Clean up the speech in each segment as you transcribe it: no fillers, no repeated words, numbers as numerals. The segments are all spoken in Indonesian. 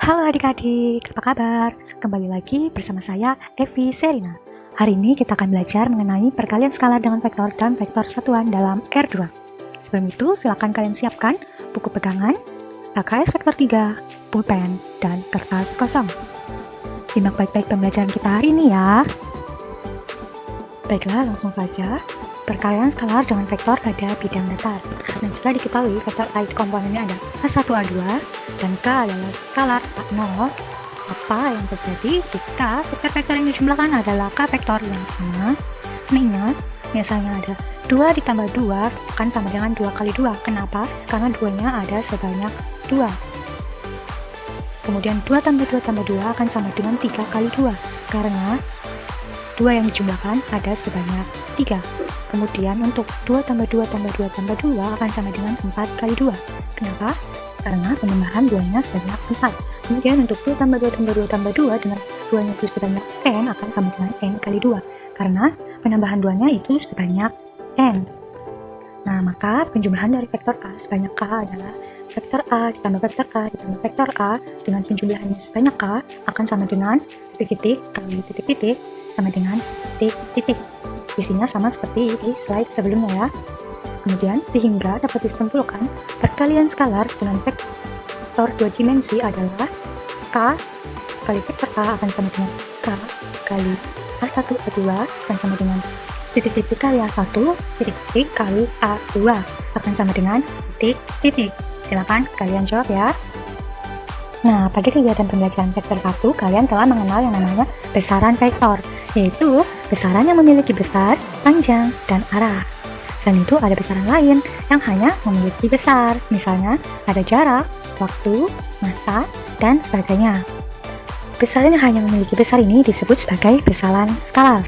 Halo adik-adik, apa kabar? Kembali lagi bersama saya, Evi Serina. Hari ini kita akan belajar mengenai perkalian skala dengan vektor dan vektor satuan dalam R2. Sebelum itu, silakan kalian siapkan buku pegangan, LKS vektor 3, pulpen, dan kertas kosong. Simak baik-baik pembelajaran kita hari ini ya. Baiklah, langsung saja. Perkalian skalar dengan vektor pada bidang datar. Dan jika diketahui vektor A itu komponennya ada A1, A2, dan K adalah skalar A0, apa yang terjadi jika vektor-vektor yang dijumlahkan adalah K vektor yang sama? Ingat, misalnya ada 2 ditambah 2 akan sama dengan 2 kali 2. Kenapa? Karena 2-nya ada sebanyak 2. Kemudian 2 tambah 2 tambah 2 akan sama dengan 3 kali 2. Karena 2 yang dijumlahkan ada sebanyak 3. Kemudian untuk 2 tambah 2 tambah 2 tambah 2 akan sama dengan 4 kali 2. Kenapa? Karena penambahan 2-nya sebanyak 4. Kemudian untuk 2 tambah 2 tambah 2 tambah 2 dengan 2-nya itu sebanyak n akan sama dengan n kali 2. Karena penambahan 2-nya itu sebanyak n. Nah, maka penjumlahan dari vektor A sebanyak K adalah vektor A ditambah vektor K ditambah vektor A dengan penjumlahannya sebanyak K akan sama dengan titik-titik kali titik-titik sama dengan titik-titik. Isinya sama seperti di slide sebelumnya ya. Kemudian sehingga dapat disimpulkan perkalian skalar dengan vektor 2 dimensi adalah K kali vektor A akan sama dengan K kali A1 A2 akan sama dengan titik-titik kali A1 titik-titik kali A2 akan sama dengan titik-titik. Silakan kalian jawab ya. Nah, pada kegiatan pembelajaran vektor 1, kalian telah mengenal yang namanya besaran vektor, yaitu besaran yang memiliki besar, panjang, dan arah. Selain itu, ada besaran lain yang hanya memiliki besar, misalnya ada jarak, waktu, massa, dan sebagainya. Besaran yang hanya memiliki besar ini disebut sebagai besaran skalar.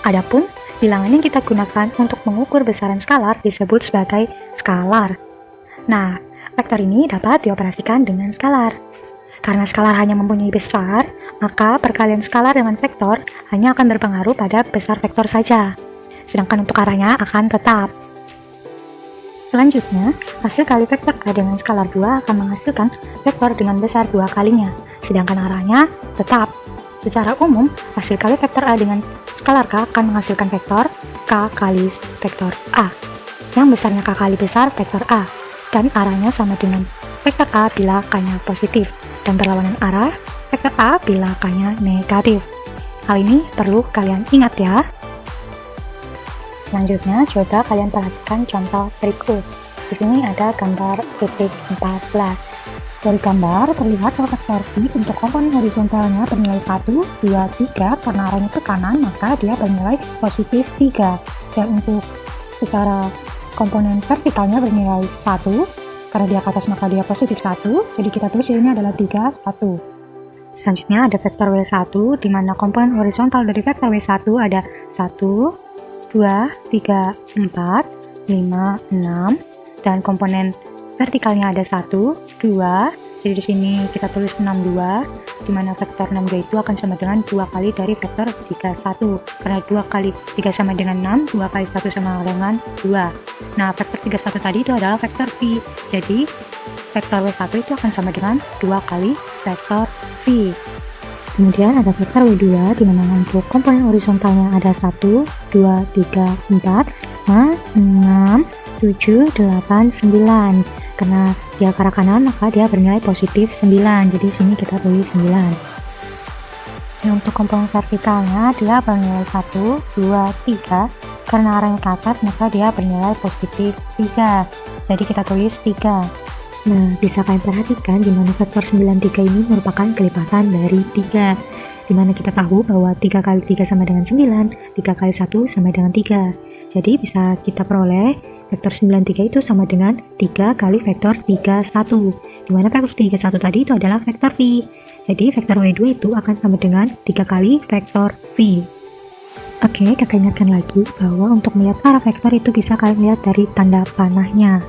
Adapun bilangan yang kita gunakan untuk mengukur besaran skalar disebut sebagai skalar. Nah, vektor ini dapat dioperasikan dengan skalar. Karena skalar hanya mempunyai besar, maka perkalian skalar dengan vektor hanya akan berpengaruh pada besar vektor saja. Sedangkan untuk arahnya akan tetap. Selanjutnya, hasil kali vektor A dengan skalar 2 akan menghasilkan vektor dengan besar 2 kalinya, sedangkan arahnya tetap. Secara umum, hasil kali vektor A dengan skalar K akan menghasilkan vektor K kali vektor A, yang besarnya K kali besar vektor A, dan arahnya sama dengan vektor A bila K-nya positif, dan berlawanan arah vektor A bila K-nya negatif. Hal ini perlu kalian ingat ya. Selanjutnya, coba kalian perhatikan contoh berikut. Di sini ada gambar titik 14. Dari gambar terlihat kalau vektor V untuk komponen horizontalnya bernilai 1, 2, 3 karena arahnya ke kanan, maka dia bernilai positif 3. Dan untuk secara komponen vertikalnya bernilai 1, karena dia ke atas maka dia positif 1, jadi kita tulis ini adalah 3, 1. Selanjutnya ada vektor W1, di mana komponen horizontal dari vektor W1 ada 1, 2, 3, 4, 5, 6, dan komponen vertikalnya ada 1, 2, jadi di sini kita tulis 62, di mana vektor 62 itu akan sama dengan 2 kali dari vektor 31, karena 2 kali 3 sama dengan 6, 2 kali 1 sama dengan 2. Nah, vektor 31 tadi itu adalah vektor V, jadi vektor W1 itu akan sama dengan 2 kali vektor V. Kemudian ada vektor W2, di mana untuk komponen horizontalnya ada 1, 2, 3, 4, 5, 6, 7, 8, 9. Karena dia ke arah kanan, maka dia bernilai positif 9. Jadi sini kita tulis 9. Dan untuk komponen vertikalnya, dia bernilai 1, 2, 3. Karena arahnya ke atas, maka dia bernilai positif 3. Jadi kita tulis 3. Nah, bisa kalian perhatikan di mana vektor 93 ini merupakan kelipatan dari 3. Di mana kita tahu bahwa 3 kali 3 sama dengan 9, 3 kali 1 sama dengan 3. Jadi bisa kita peroleh vektor 93 itu sama dengan 3 kali vektor 31. Di mana vektor 31 tadi itu adalah vektor V. Jadi vektor W2 itu akan sama dengan 3 kali vektor V. Oke, kakak ingatkan lagi bahwa untuk melihat arah vektor itu bisa kalian lihat dari tanda panahnya.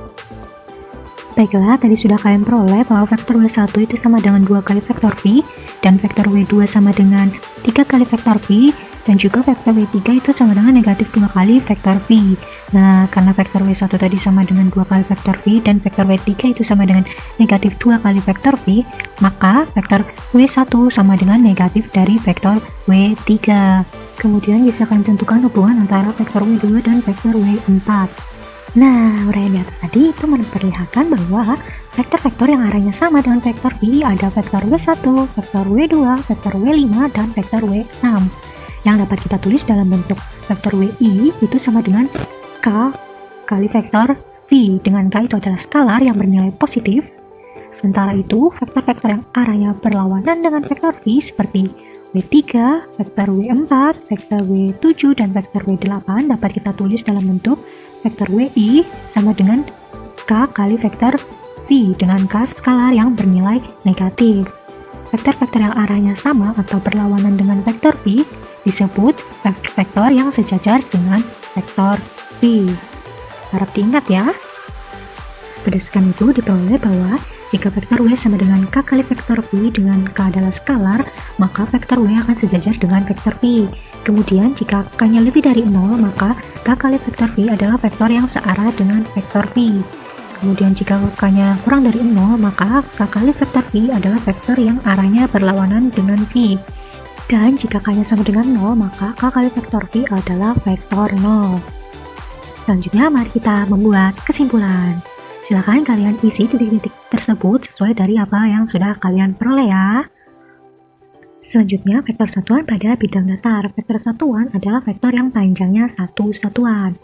Baiklah, tadi sudah kalian peroleh bahwa vektor W1 itu sama dengan 2 kali vektor V, dan vektor W2 sama dengan 3 kali vektor V, Dan juga vektor W3 itu sama dengan negatif 2 kali vektor V. Nah, karena vektor W1 tadi sama dengan 2 kali vektor V dan vektor W3 itu sama dengan negatif 2 kali vektor V, maka vektor W1 sama dengan negatif dari vektor W3. Kemudian bisa kalian tentukan hubungan antara vektor W2 dan vektor W4. Nah, uraian di atas tadi itu memperlihatkan bahwa vektor-vektor yang arahnya sama dengan vektor V ada vektor W1, vektor W2, vektor W5, dan vektor W6 yang dapat kita tulis dalam bentuk vektor WI itu sama dengan K kali vektor V, dengan K itu adalah skalar yang bernilai positif. Sementara itu, vektor-vektor yang arahnya berlawanan dengan vektor V seperti W3, vektor W4, vektor W7, dan vektor W8 dapat kita tulis dalam bentuk vektor WI sama dengan K kali vektor V dengan K skalar yang bernilai negatif. Vektor-vektor yang arahnya sama atau berlawanan dengan vektor V disebut vektor yang sejajar dengan vektor V. Harap diingat ya. Berdasarkan itu diperoleh bahwa jika vektor W sama dengan K kali vektor V dengan K adalah skalar, maka vektor W akan sejajar dengan vektor V. Kemudian jika K-nya lebih dari 0, maka K kali vektor V adalah vektor yang searah dengan vektor V. Kemudian jika K-nya kurang dari 0, maka K kali vektor V adalah vektor yang arahnya berlawanan dengan V. Dan jika K-nya sama dengan 0, maka K kali vektor V adalah vektor 0. Selanjutnya mari kita membuat kesimpulan. Silakan kalian isi titik-titik tersebut sesuai dari apa yang sudah kalian peroleh ya. Selanjutnya, vektor satuan pada bidang datar. Vektor satuan adalah vektor yang panjangnya satu satuan.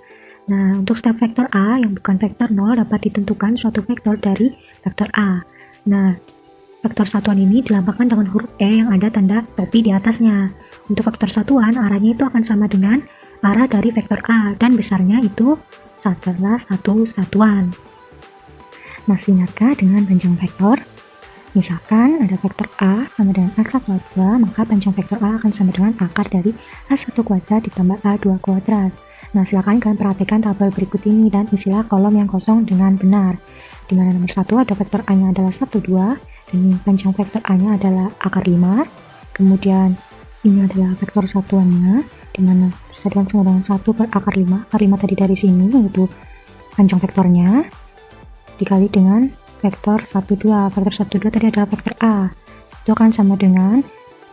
Nah, untuk step vektor A yang bukan vektor 0 dapat ditentukan suatu vektor dari vektor A. Nah, vektor satuan ini dilambangkan dengan huruf E yang ada tanda topi di atasnya. Untuk vektor satuan, arahnya itu akan sama dengan arah dari vektor A dan besarnya itu adalah satu satuan. Masih ingatkah dengan panjang vektor? Misalkan ada vektor A sama dengan A1 kuadrat 2, maka panjang vektor A akan sama dengan akar dari A1 kuadrat ditambah A2 kuadrat. Nah, silakan kalian perhatikan tabel berikut ini dan isilah kolom yang kosong dengan benar. Di mana nomor 1 ada vektor A-nya adalah 1, 2, dan panjang vektor A-nya adalah akar 5. Kemudian ini adalah vektor satuannya, di mana persatuan sama dengan 1 per akar 5. Akar 5 tadi dari sini, yaitu panjang vektornya, dikali dengan vektor 1, 2. Vektor 1, 2 tadi adalah vektor A. Itu akan sama dengan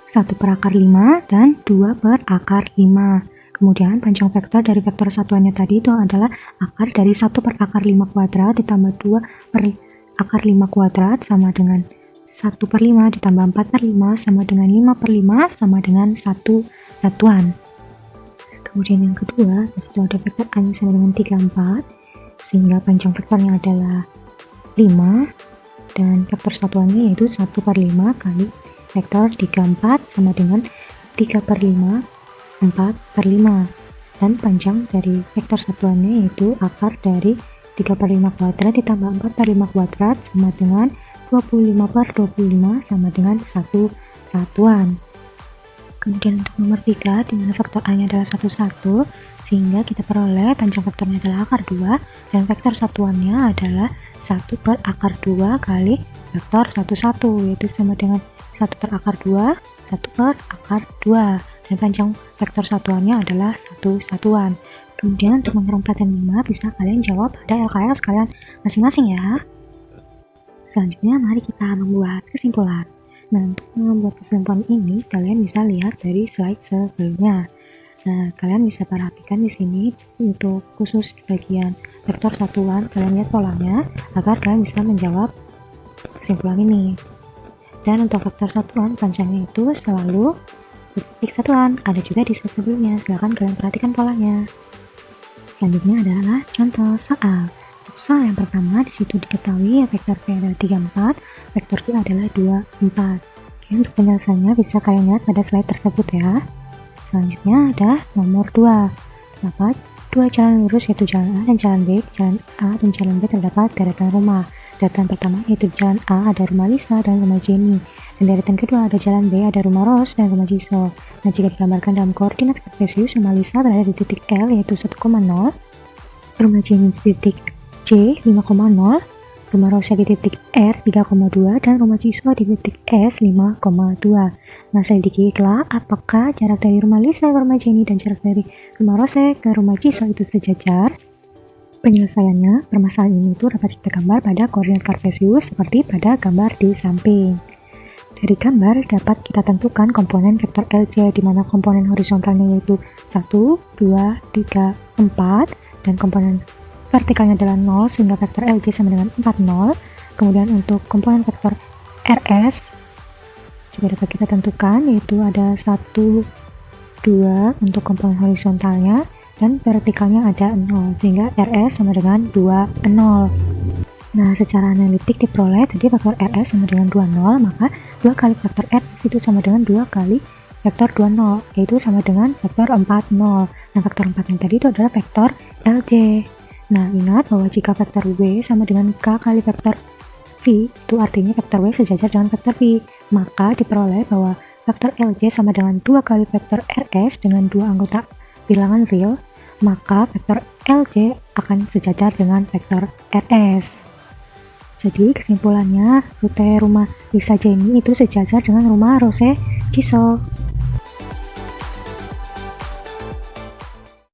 1 per akar 5 dan 2 per akar 5. Kemudian panjang vektor dari vektor satuannya tadi itu adalah akar dari 1 per akar 5 kuadrat ditambah 2 per akar 5 kuadrat sama dengan 1 per 5 ditambah 4 per 5 sama dengan 5 per 5 sama dengan 1 satuan. Kemudian yang kedua, disitu ada vektor A sama dengan 3, 4, sehingga panjang vektornya adalah 5 dan vektor satuannya yaitu 1 per 5 kali vektor 3, 4 sama dengan 3 per 5, 4 per 5, dan panjang dari vektor satuannya yaitu akar dari 3 per 5 kuadrat ditambah 4 per 5 kuadrat sama dengan 25 per 25 sama dengan 1 satuan. Kemudian untuk nomor 3, dimana vektor A-nya adalah 1, 1, sehingga kita peroleh panjang vektornya adalah akar 2 dan vektor satuannya adalah 1 per akar 2 kali vektor 1, 1, yaitu sama dengan 1 per akar 2, 1 per akar 2, dan panjang vektor satuannya adalah 1 satuan. Kemudian untuk nomor 4 dan 5 bisa kalian jawab pada LKS kalian masing-masing ya. Selanjutnya mari kita membuat kesimpulan. Nah, untuk membuat kesimpulan ini kalian bisa lihat dari slide sebelumnya. Nah, kalian bisa perhatikan di sini untuk khusus bagian vektor satuan, kalian lihat polanya agar kalian bisa menjawab kesimpulan ini. Dan untuk vektor satuan panjangnya itu selalu titik satuan, ada juga di slide sebelumnya. Silahkan kalian perhatikan polanya. Selanjutnya adalah contoh soal. Untuk soal yang pertama, disitu diketahui vektor V adalah 3, 4, vektor Q adalah 2, 4. Oke, untuk penjelasannya bisa kalian lihat pada slide tersebut ya. Selanjutnya ada nomor 2. Terdapat 2 jalan lurus yaitu jalan A dan jalan B. Jalan A dan jalan B terdapat deretan rumah. Deretan pertama yaitu jalan A ada rumah Lisa dan rumah Jenny. Dan deretan kedua ada jalan B ada rumah Rose dan rumah Jisoo. Nah, jika digambarkan dalam koordinat kartesius, rumah Lisa berada di titik L yaitu 1,0, rumah Jenny di titik C 5,0, rumah Rose di titik R 3,2 dan rumah Jisoo di titik S 5,2. Nah, selidikilah apakah jarak dari rumah Lisa ke rumah Jennie dan jarak dari rumah Rose ke rumah Jisoo itu sejajar. Penyelesaiannya, permasalahan ini itu dapat kita gambar pada koordinat kartesius seperti pada gambar di samping. Dari gambar dapat kita tentukan komponen vektor LJ, di mana komponen horizontalnya yaitu 1, 2, 3, 4, dan komponen vertikalnya adalah 0, sehingga vektor LJ sama dengan 4, 0. Kemudian untuk komponen vektor RS juga dapat kita tentukan, yaitu ada 1, 2 untuk komponen horizontalnya, dan vertikalnya ada 0, sehingga RS sama dengan 2, 0. Nah, secara analitik diperoleh tadi vektor RS sama dengan 2, 0, maka 2 kali vektor RS itu sama dengan 2 kali vektor 2, 0, yaitu sama dengan vektor 4, 0. Nah, vektor 4 yang tadi itu adalah vektor LJ. Nah, ingat bahwa jika vektor W sama dengan K kali vektor V, itu artinya vektor W sejajar dengan vektor V. Maka diperoleh bahwa vektor LJ sama dengan 2 kali vektor RS dengan 2 anggota bilangan real, maka vektor LJ akan sejajar dengan vektor RS. Jadi kesimpulannya, rute rumah Lisa Jennie itu sejajar dengan rumah Rose Jisoo.